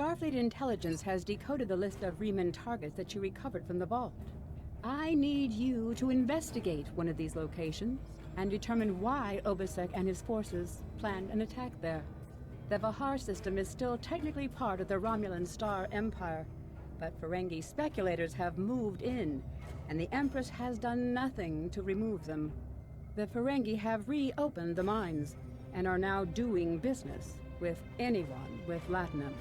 Starfleet intelligence has decoded the list of Riemann targets that you recovered from the vault. I need you to investigate one of these locations and determine why Obasek and his forces planned an attack there. The Hfihar system is still technically part of the Romulan Star Empire, but Ferengi speculators have moved in, and the Empress has done nothing to remove them. The Ferengi have reopened the mines and are now doing business with anyone with Latinum.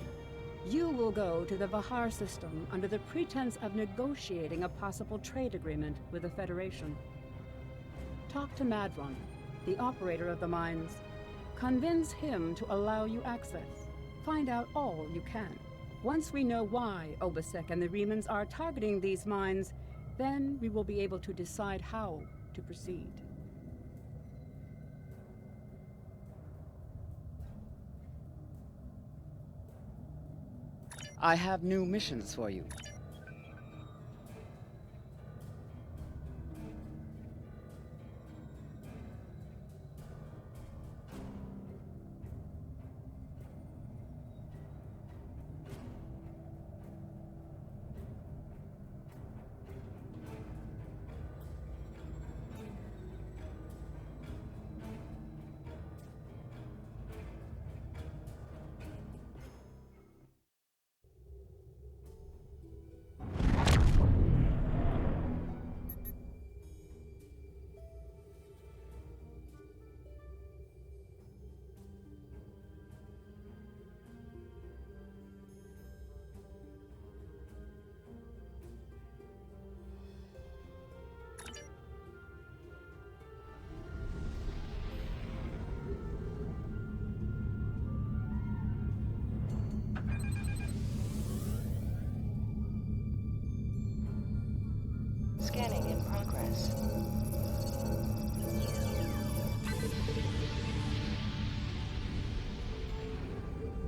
You will go to the Hfihar system under the pretense of negotiating a possible trade agreement with the Federation. Talk to Madron, the operator of the mines. Convince him to allow you access. Find out all you can. Once we know why Obasek and the Riemanns are targeting these mines, then we will be able to decide how to proceed. I have new missions for you. Scanning in progress.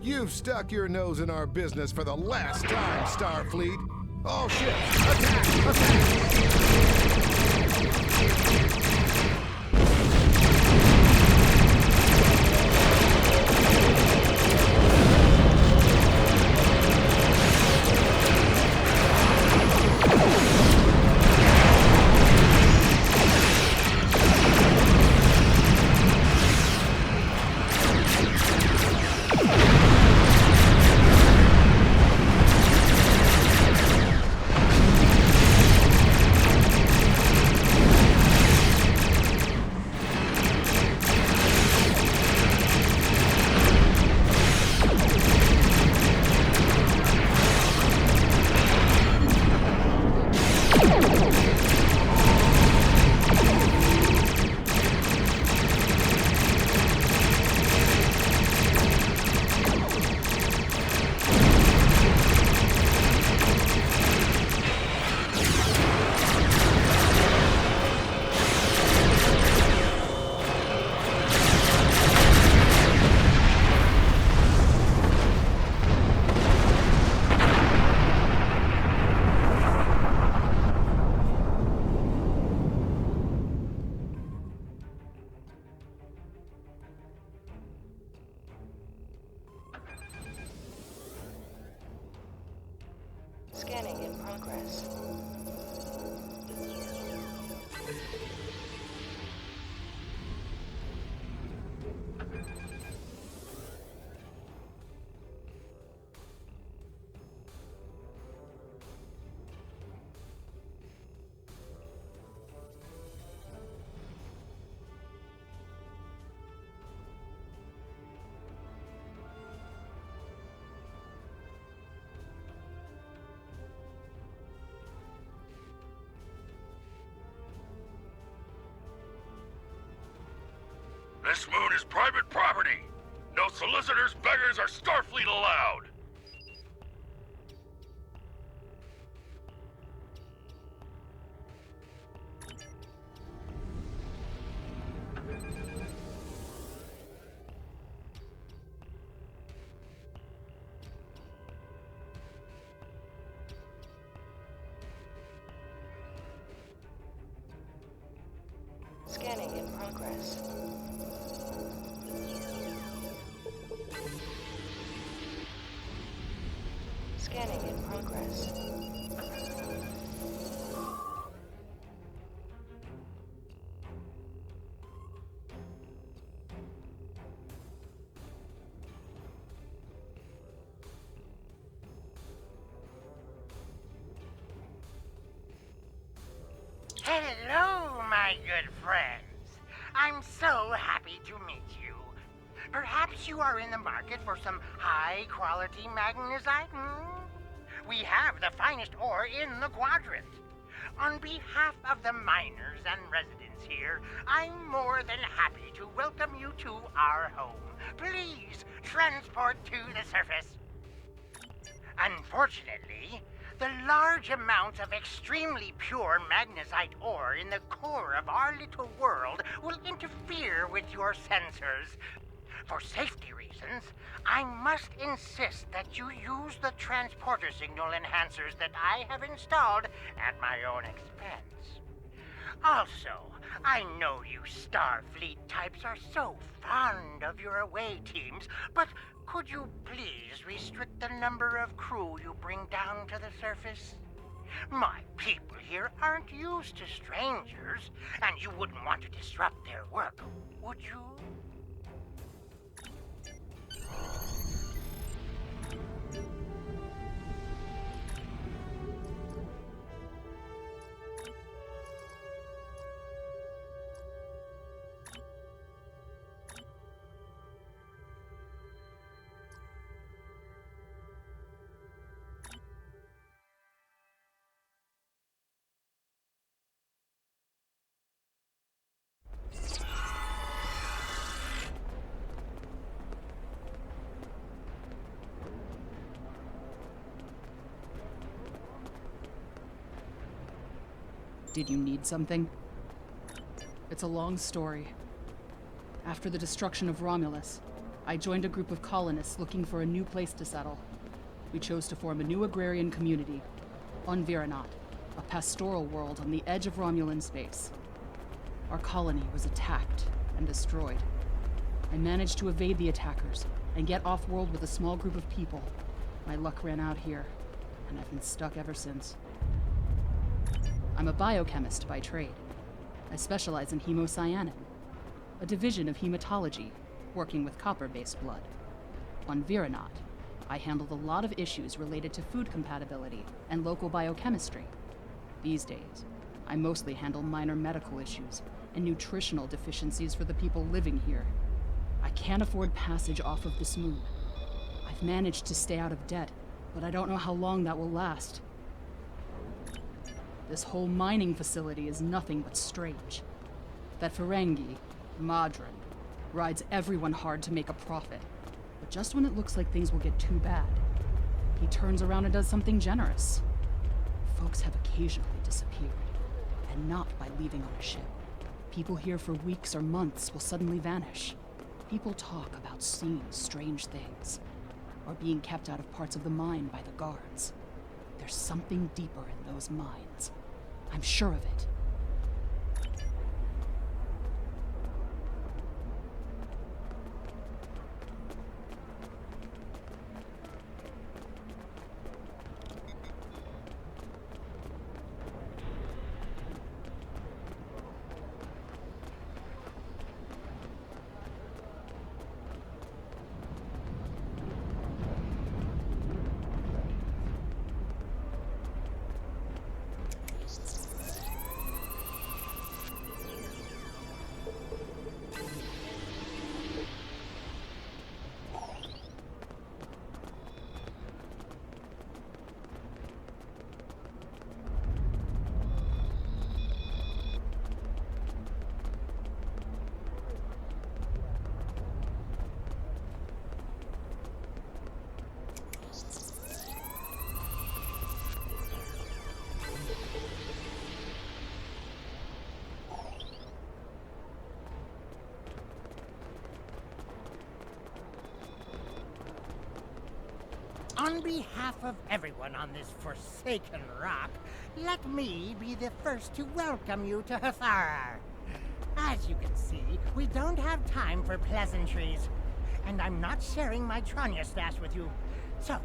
You've stuck your nose in our business for the last time, Starfleet. All ships, attack! Attack! Scanning in progress. This moon is private property. No solicitors, beggars, or Starfleet allowed. Scanning in progress. Scanning in progress. Hello, my good friends. I'm so happy to meet you. Perhaps you are in the market for some high-quality magnesite? We have the finest ore in the quadrant. On behalf of the miners and residents here, I'm more than happy to welcome you to our home. Please transport to the surface. Unfortunately, the large amounts of extremely pure magnesite ore in the core of our little world will interfere with your sensors. For safety reasons, I must insist that you use the transporter signal enhancers that I have installed at my own expense. Also, I know you Starfleet types are so fond of your away teams, but could you please restrict the number of crew you bring down to the surface? My people here aren't used to strangers, and you wouldn't want to disrupt their work, would you? Did you need something? It's a long story. After the destruction of Romulus, I joined a group of colonists looking for a new place to settle. We chose to form a new agrarian community on Viranot, a pastoral world on the edge of Romulan space. Our colony was attacked and destroyed. I managed to evade the attackers and get off-world with a small group of people. My luck ran out here, and I've been stuck ever since. I'm a biochemist by trade. I specialize in hemocyanin, a division of hematology, working with copper-based blood. On Viranot, I handled a lot of issues related to food compatibility and local biochemistry. These days, I mostly handle minor medical issues and nutritional deficiencies for the people living here. I can't afford passage off of this moon. I've managed to stay out of debt, but I don't know how long that will last. This whole mining facility is nothing but strange. That Ferengi, Madron, rides everyone hard to make a profit. But just when it looks like things will get too bad, he turns around and does something generous. Folks have occasionally disappeared, and not by leaving on a ship. People here for weeks or months will suddenly vanish. People talk about seeing strange things, or being kept out of parts of the mine by the guards. There's something deeper in those mines. I'm sure of it. On behalf of everyone on this forsaken rock, let me be the first to welcome you to Hfihar. As you can see, we don't have time for pleasantries, and I'm not sharing my Tranya stash with you. So,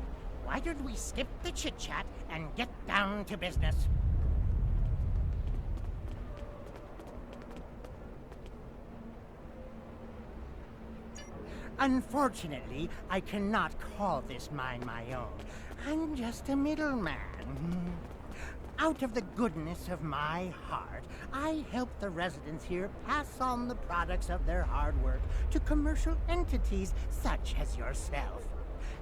why don't we skip the chit-chat and get down to business? Unfortunately, I cannot call this mine my own. I'm just a middleman. Out of the goodness of my heart, I help the residents here pass on the products of their hard work to commercial entities such as yourself.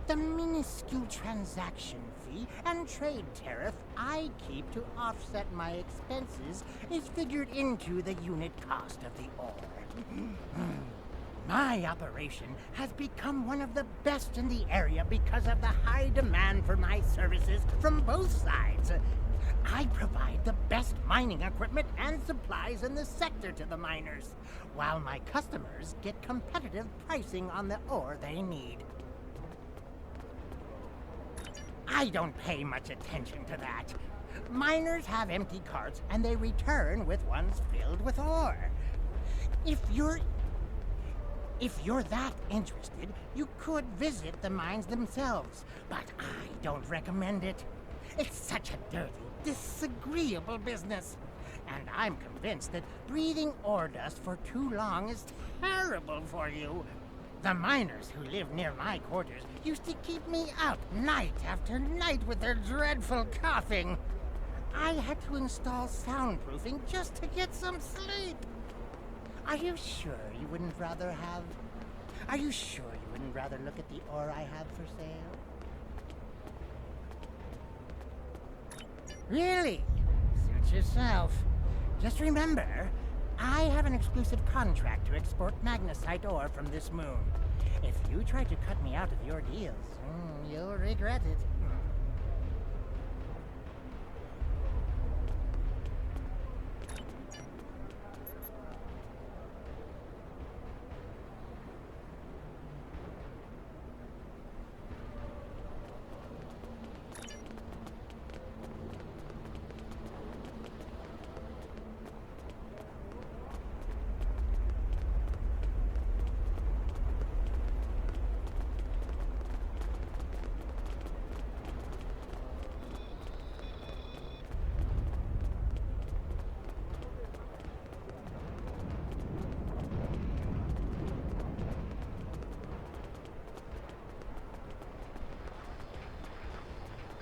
The minuscule transaction fee and trade tariff I keep to offset my expenses is figured into the unit cost of the ore. My operation has become one of the best in the area because of the high demand for my services from both sides. I provide the best mining equipment and supplies in the sector to the miners, while my customers get competitive pricing on the ore they need. I don't pay much attention to that. Miners have empty carts and they return with ones filled with ore. If you're that interested, you could visit the mines themselves, but I don't recommend it. It's such a dirty, disagreeable business. And I'm convinced that breathing ore dust for too long is terrible for you. The miners who live near my quarters used to keep me up night after night with their dreadful coughing. I had to install soundproofing just to get some sleep. Are you sure you wouldn't rather look at the ore I have for sale? Really? Suit yourself. Just remember, I have an exclusive contract to export magnesite ore from this moon. If you try to cut me out of your deals, you'll regret it.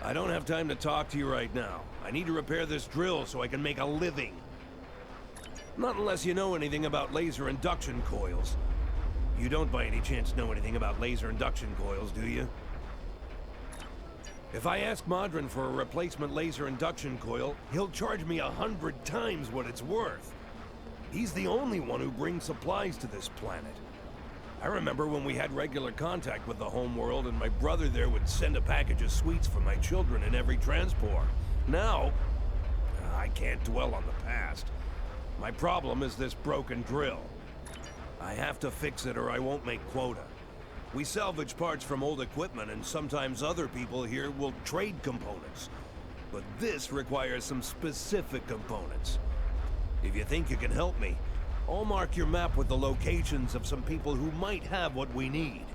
I don't have time to talk to you right now. I need to repair this drill so I can make a living. Not unless you know anything about laser induction coils. You don't by any chance know anything about laser induction coils, do you? If I ask Modron for a replacement laser induction coil, he'll charge me 100 times what it's worth. He's the only one who brings supplies to this planet. I remember when we had regular contact with the home world and my brother there would send a package of sweets for my children in every transport. Now, I can't dwell on the past. My problem is this broken drill. I have to fix it or I won't make quota. We salvage parts from old equipment and sometimes other people here will trade components. But this requires some specific components. If you think you can help me, I'll mark your map with the locations of some people who might have what we need.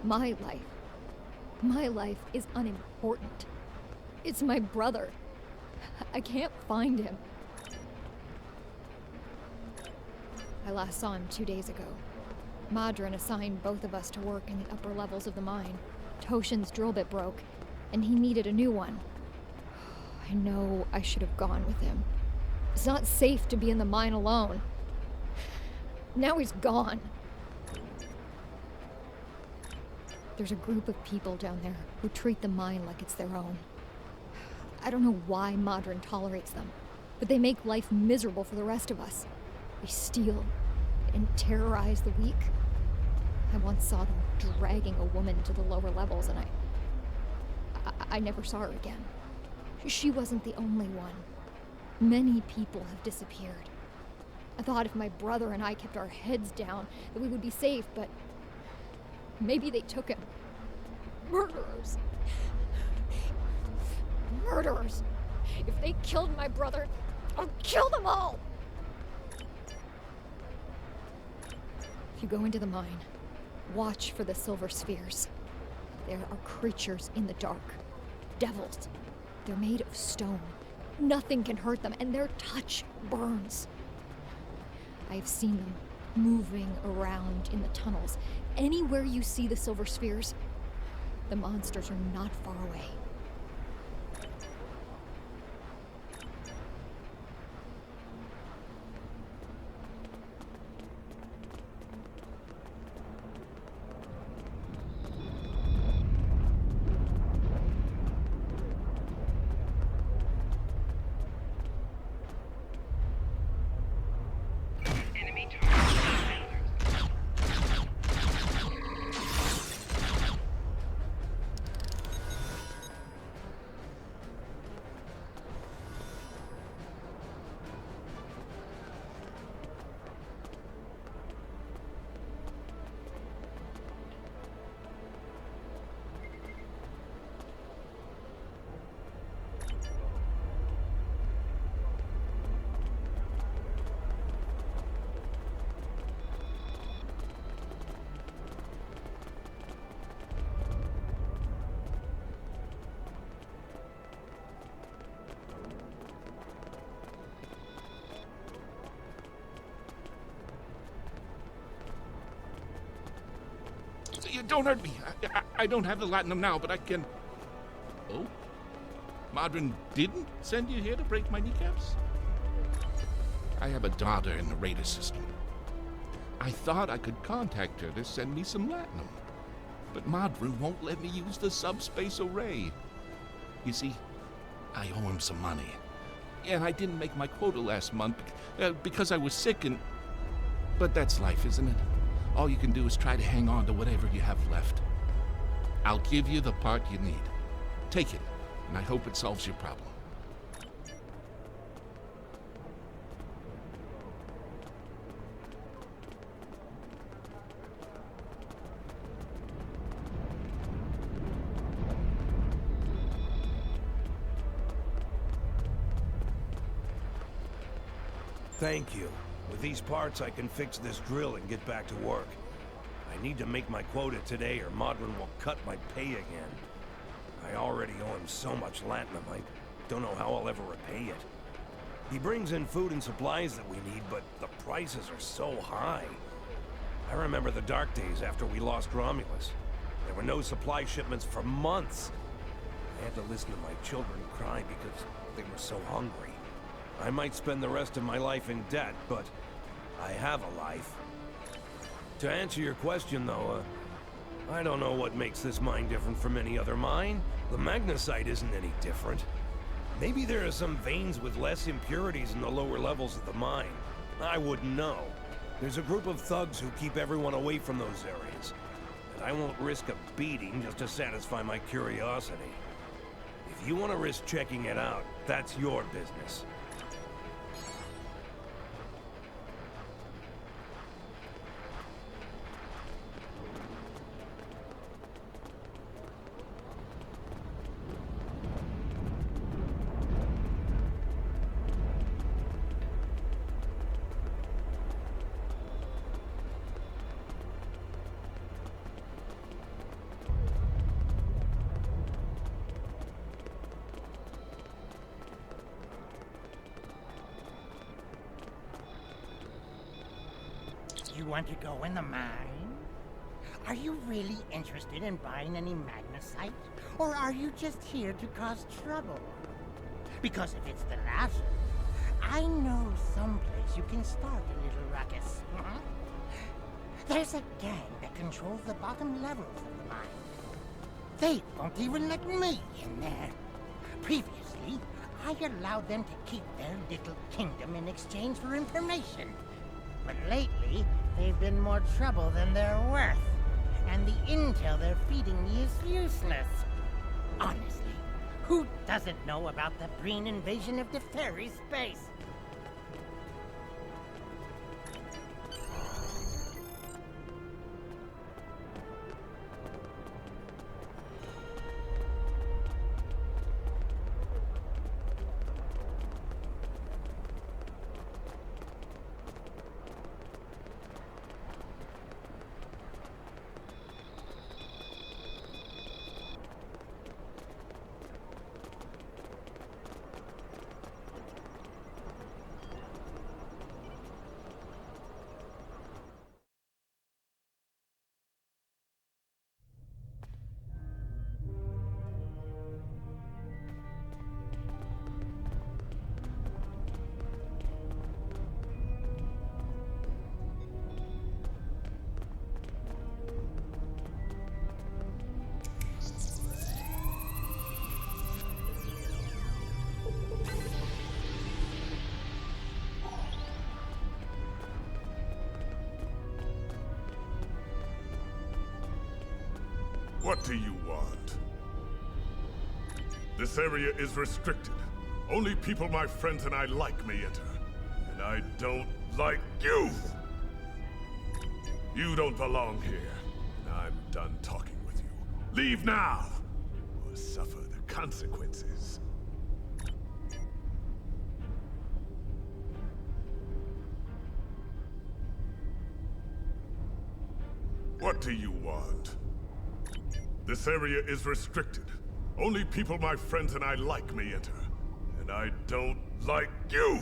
My life. My life is unimportant. It's my brother. I can't find him. I last saw him 2 days ago. Madrin assigned both of us to work in the upper levels of the mine. Toshin's drill bit broke, and he needed a new one. I know I should have gone with him. It's not safe to be in the mine alone. Now he's gone. There's a group of people down there who treat the mine like it's their own. I don't know why Madrin tolerates them, but they make life miserable for the rest of us. They steal and terrorize the weak. I once saw them dragging a woman to the lower levels, and I never saw her again. She wasn't the only one. Many people have disappeared. I thought if my brother and I kept our heads down, that we would be safe, but maybe they took him. Murderers. Murderers. If they killed my brother, I'll kill them all! If you go into the mine, watch for the silver spheres. There are creatures in the dark. Devils. They're made of stone. Nothing can hurt them, and their touch burns. I've seen them moving around in the tunnels. Anywhere you see the silver spheres, the monsters are not far away. Don't hurt me. I don't have the latinum now, but I can... Oh? Madrin didn't send you here to break my kneecaps? I have a daughter in the radar system. I thought I could contact her to send me some latinum. But Madrin won't let me use the subspace array. You see, I owe him some money. And I didn't make my quota last month because I was sick and... But that's life, isn't it? All you can do is try to hang on to whatever you have left. I'll give you the part you need. Take it, and I hope it solves your problem. Thank you. With these parts, I can fix this drill and get back to work. I need to make my quota today or Madrin will cut my pay again. I already owe him so much latinum, I don't know how I'll ever repay it. He brings in food and supplies that we need, but the prices are so high. I remember the dark days after we lost Romulus. There were no supply shipments for months. I had to listen to my children cry because they were so hungry. I might spend the rest of my life in debt, but I have a life. To answer your question, though, I don't know what makes this mine different from any other mine. The magnesite isn't any different. Maybe there are some veins with less impurities in the lower levels of the mine. I wouldn't know. There's a group of thugs who keep everyone away from those areas. And I won't risk a beating just to satisfy my curiosity. If you want to risk checking it out, that's your business. you want to go in the mine? Are you really interested in buying any magnesite? Or are you just here to cause trouble? Because if it's the latter, I know someplace you can start a little ruckus. There's a gang that controls the bottom levels of the mine. They won't even let me in there. Previously, I allowed them to keep their little kingdom in exchange for information. But lately, they've been more trouble than they're worth. And the intel they're feeding me is useless. Honestly, who doesn't know about the Breen invasion of Deferi space? What do you want? This area is restricted. Only people my friends and I like may enter. And I don't like you! You don't belong here. And I'm done talking with you. Leave now! Or suffer the consequences. What do you want? This area is restricted. Only people my friends and I like may enter. And I don't like you!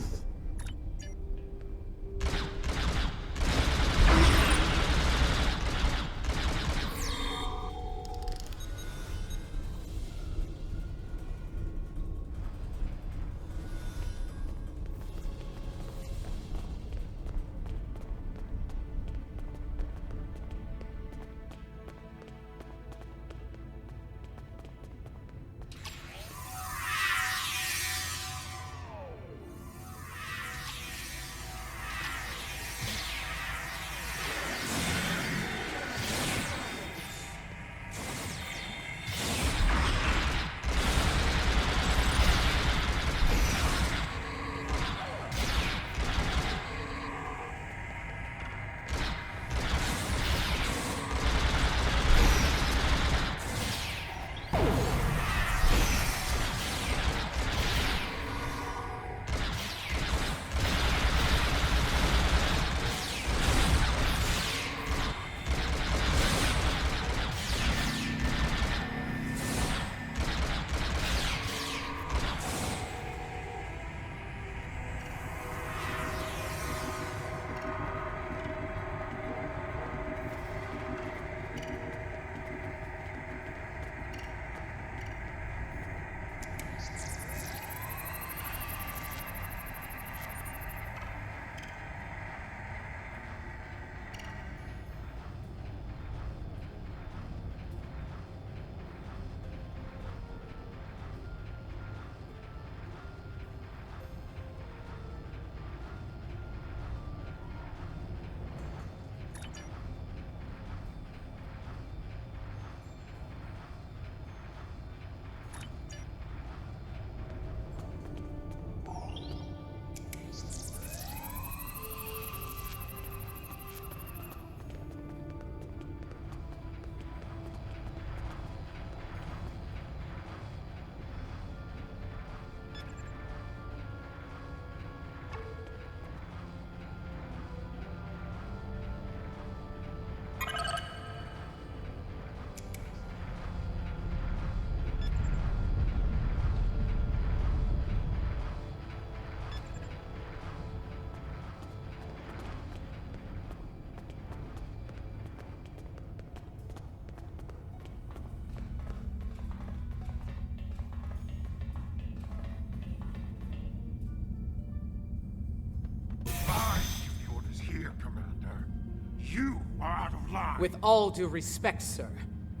With all due respect, sir,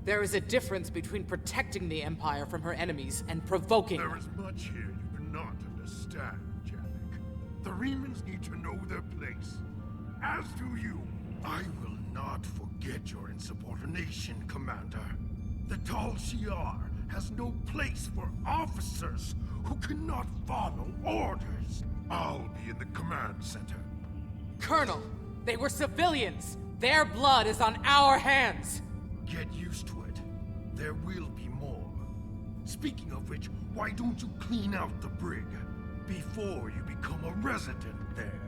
there is a difference between protecting the Empire from her enemies and provoking There them. is much here you do not understand, Janek. The Remans need to know their place. As do you. I will not forget your insubordination, Commander. The Tal Shiar has no place for officers who cannot follow orders. I'll be in the command center. Colonel, they were civilians! Their blood is on our hands! Get used to it. There will be more. Speaking of which, why don't you clean out the brig before you become a resident there?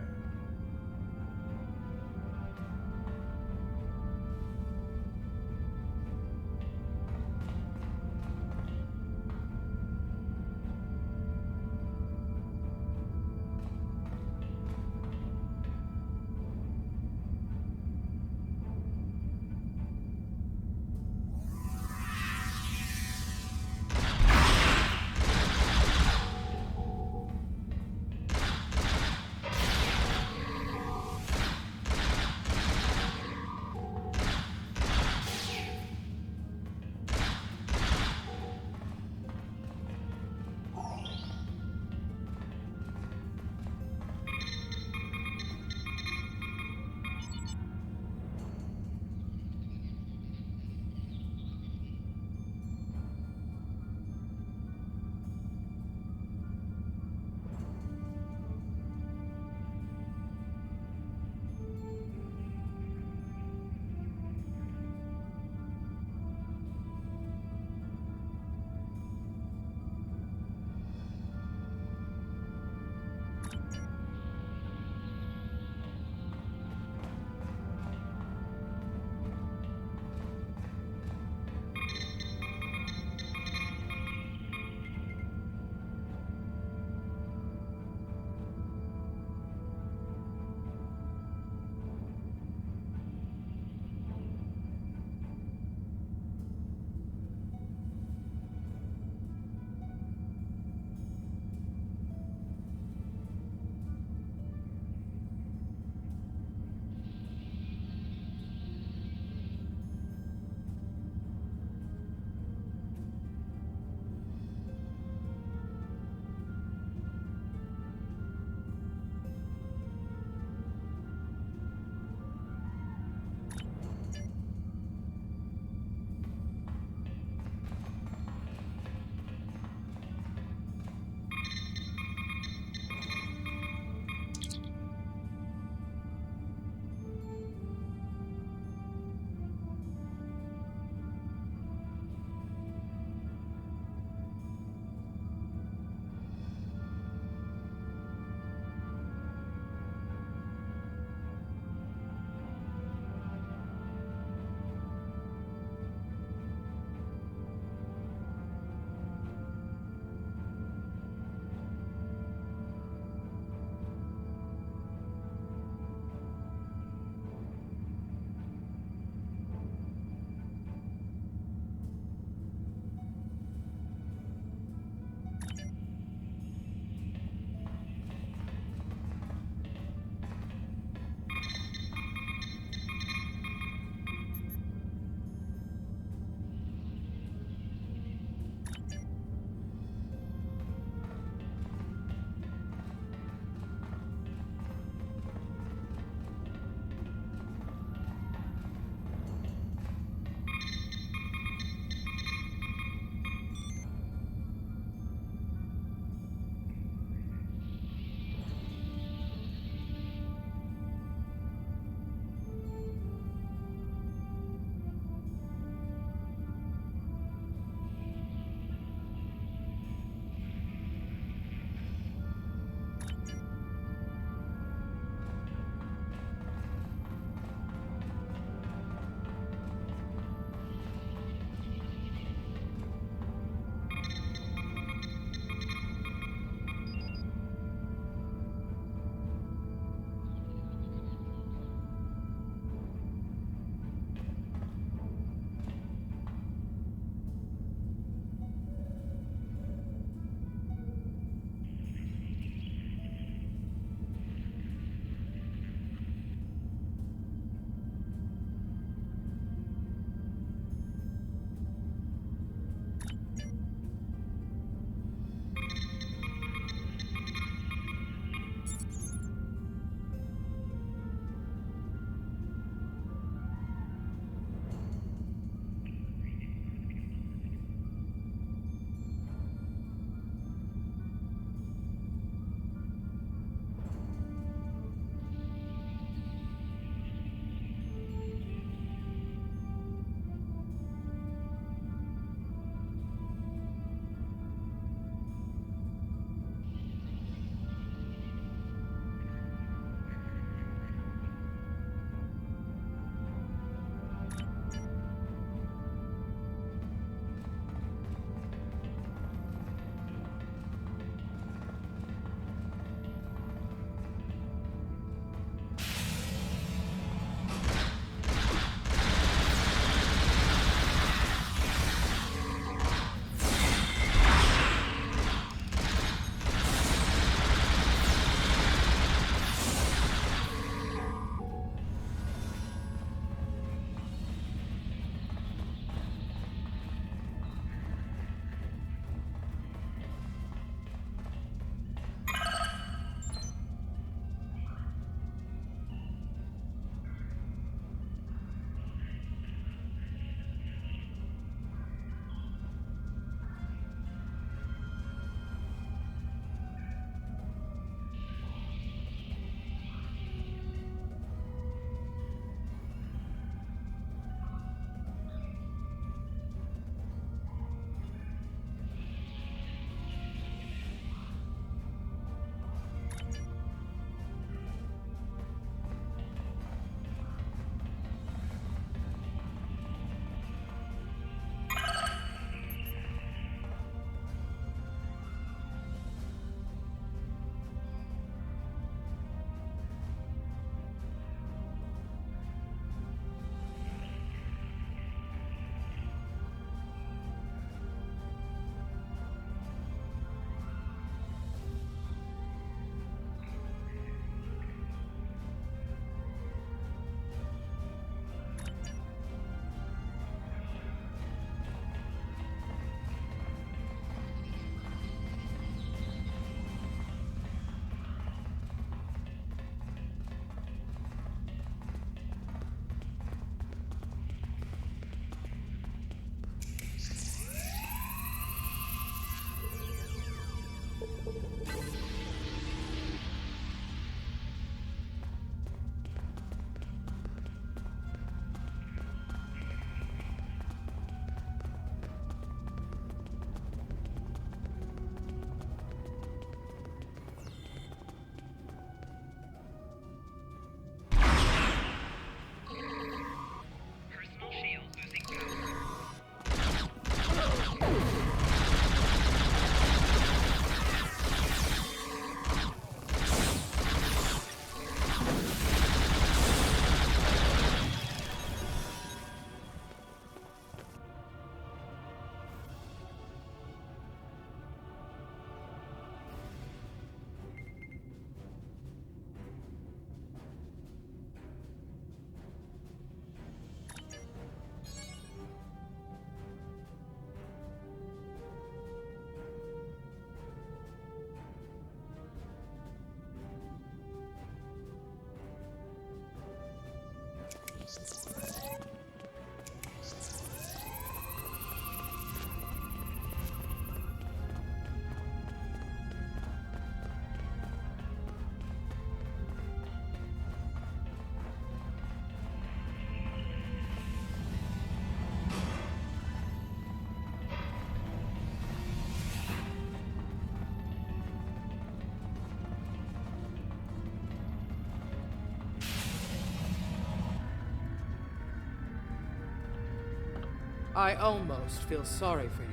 I almost feel sorry for you,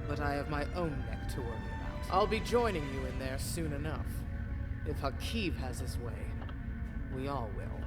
but I have my own neck to worry about. I'll be joining you in there soon enough. If Hfihar has his way, we all will.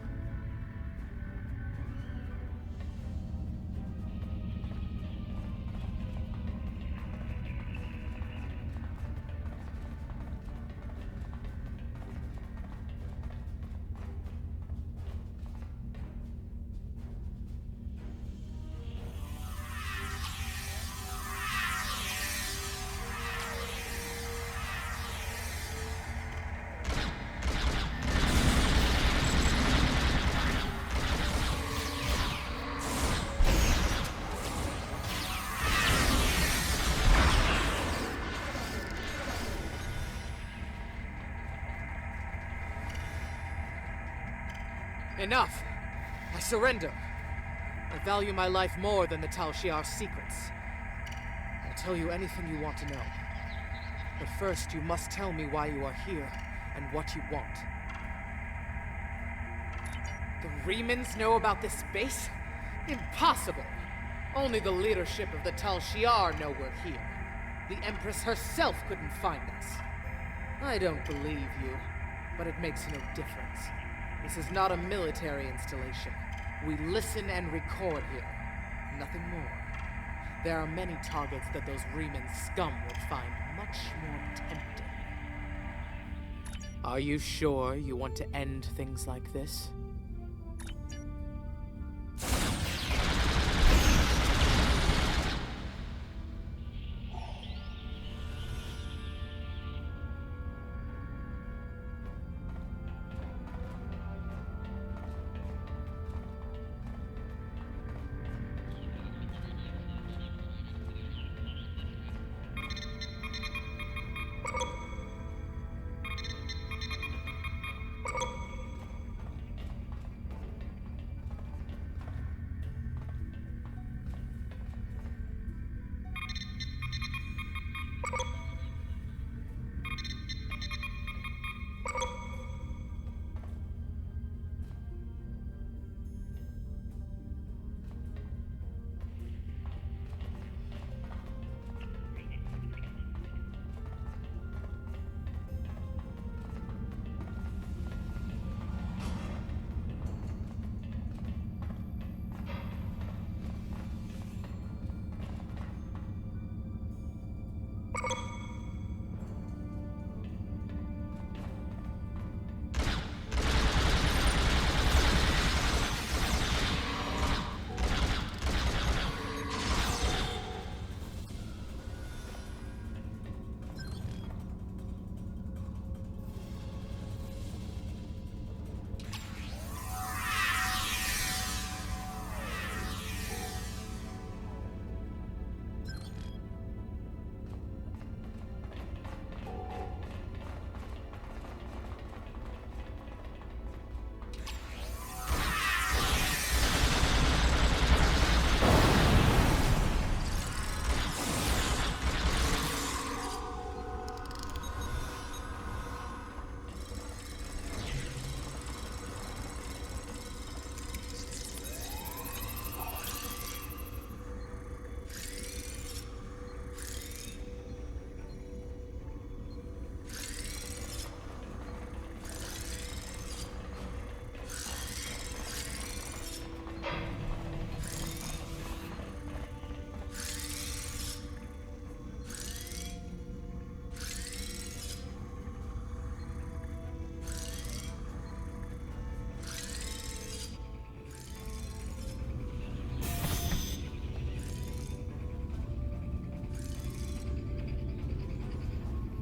Enough! I surrender. I value my life more than the Hfihar secrets. I'll tell you anything you want to know. But first, you must tell me why you are here and what you want. The Remans know about this base? Impossible! Only the leadership of the Hfihar know we're here. The Empress herself couldn't find us. I don't believe you, but it makes no difference. This is not a military installation. We listen and record here. Nothing more. There are many targets that those Reman scum would find much more tempting. Are you sure you want to end things like this?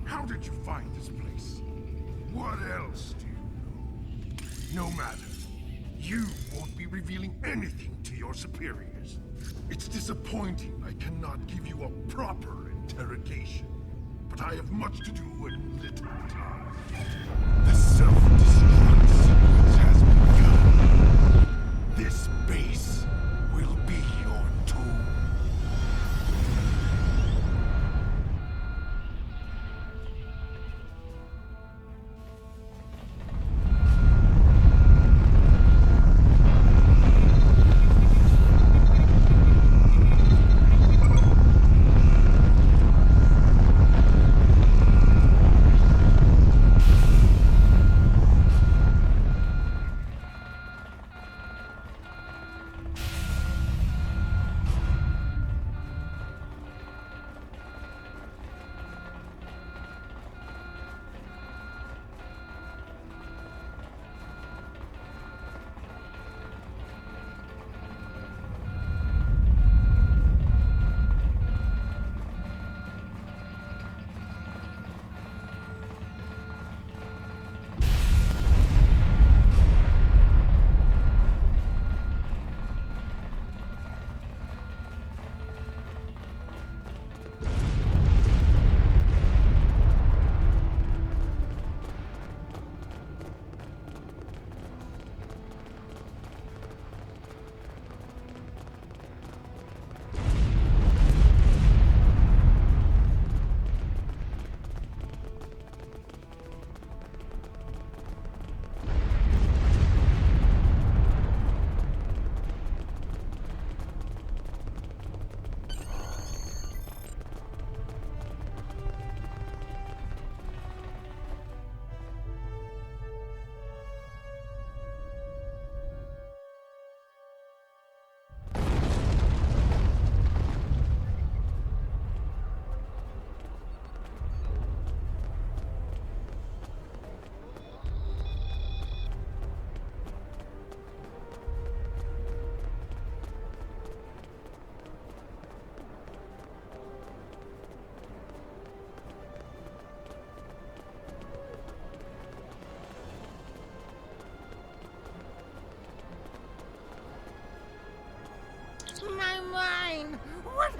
How did you find this place? What else do you know? No matter. You won't be revealing anything to your superiors. It's disappointing I cannot give you a proper interrogation. But I have much to do and little time. The self-destruct sequence has begun. This base will be your tomb.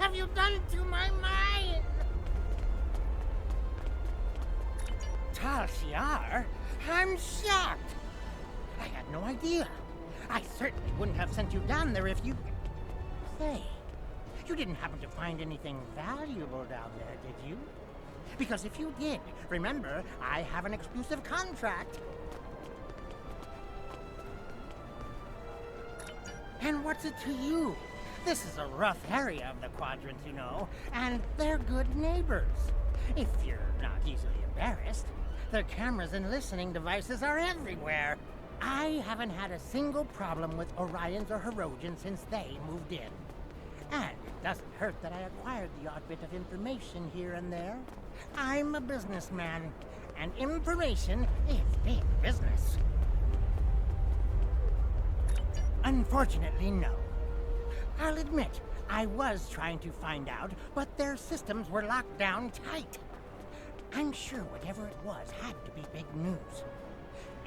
have you done to my mind? Tal Shiar? I'm shocked. I had no idea. I certainly wouldn't have sent you down there if you... Say, you didn't happen to find anything valuable down there, did you? Because if you did, remember, I have an exclusive contract. And what's it to you? This is a rough area of the quadrant, you know, and they're good neighbors. If you're not easily embarrassed. Their cameras and listening devices are everywhere. I haven't had a single problem with Orions or Herodians since they moved in. And it doesn't hurt that I acquired the odd bit of information here and there. I'm a businessman, and information is big business. Unfortunately, no. I'll admit, I was trying to find out, but their systems were locked down tight. I'm sure whatever it was had to be big news.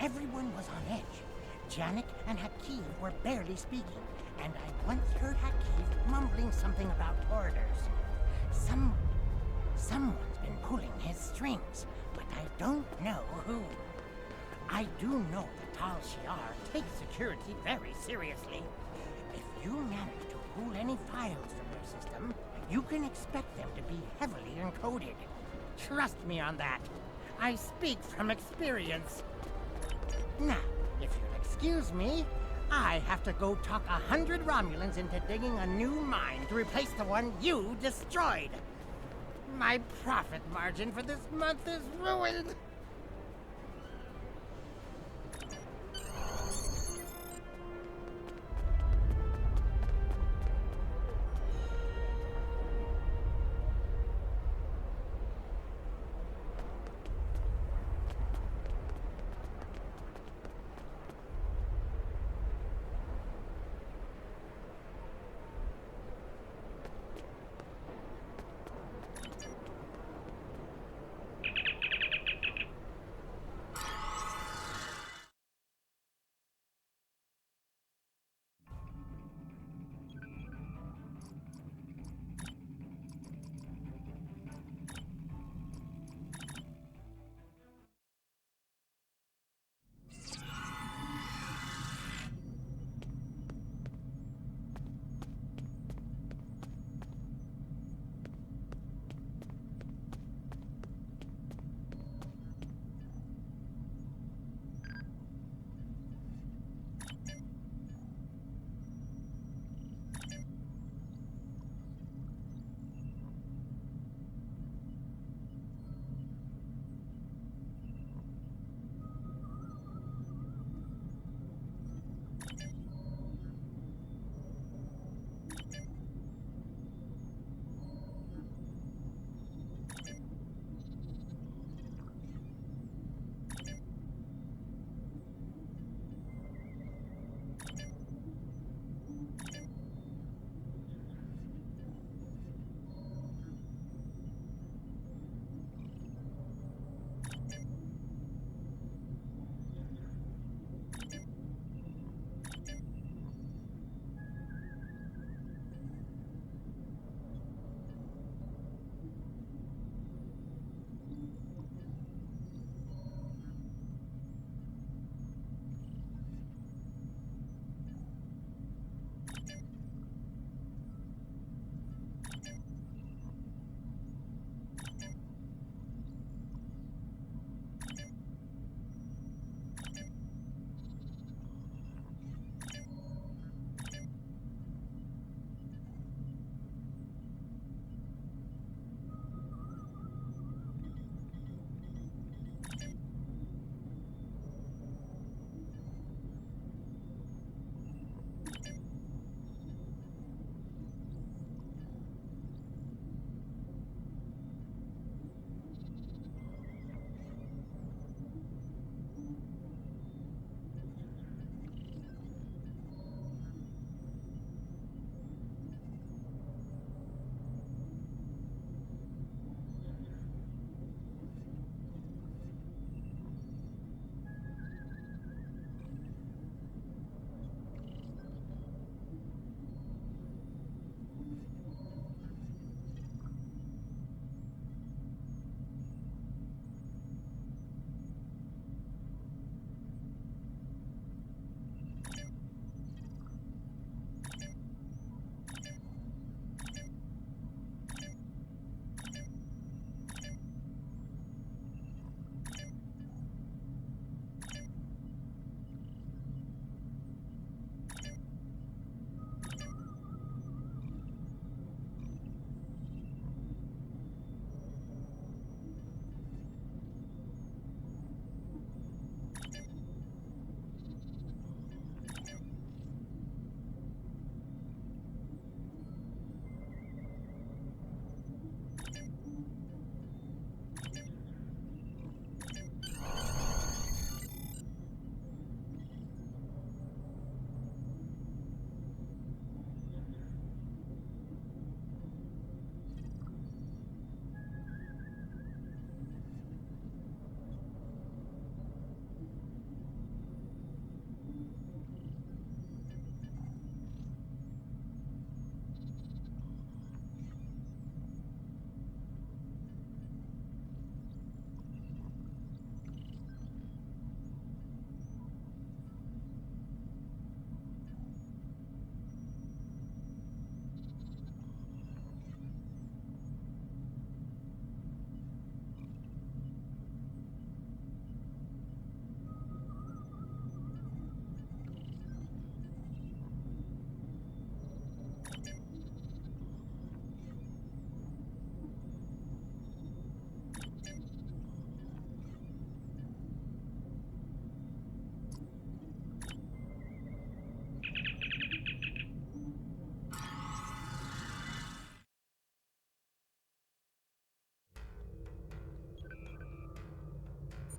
Everyone was on edge. Janik and Hakeev were barely speaking, and I once heard Hakeev mumbling something about orders. Someone's been pulling his strings, but I don't know who. I do know that Tal Shiar takes security very seriously. If you manage to pull any files from their system, you can expect them to be heavily encoded. Trust me on that. I speak from experience. Now, if you'll excuse me, I have to go talk 100 Romulans into digging a new mine to replace the one you destroyed. My profit margin for this month is ruined.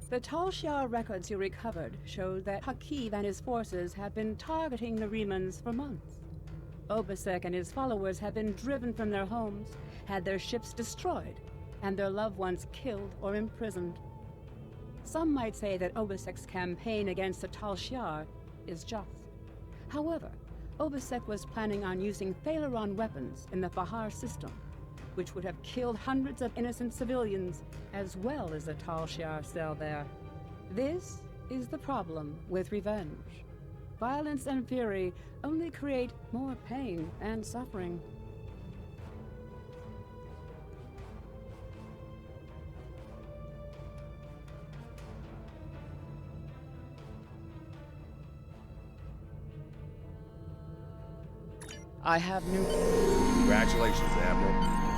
The Tal Shiar records you recovered showed that Hfihar and his forces have been targeting the Remans for months. Obasek and his followers have been driven from their homes, had their ships destroyed, and their loved ones killed or imprisoned. Some might say that Obasek's campaign against the Tal Shiar is just. However, Obasek was planning on using Phaleron weapons in the Hfihar system, which would have killed hundreds of innocent civilians, as well as the Tal Shiar cell there. This is the problem with revenge. Violence and fury only create more pain and suffering. I have new... Congratulations, Admiral.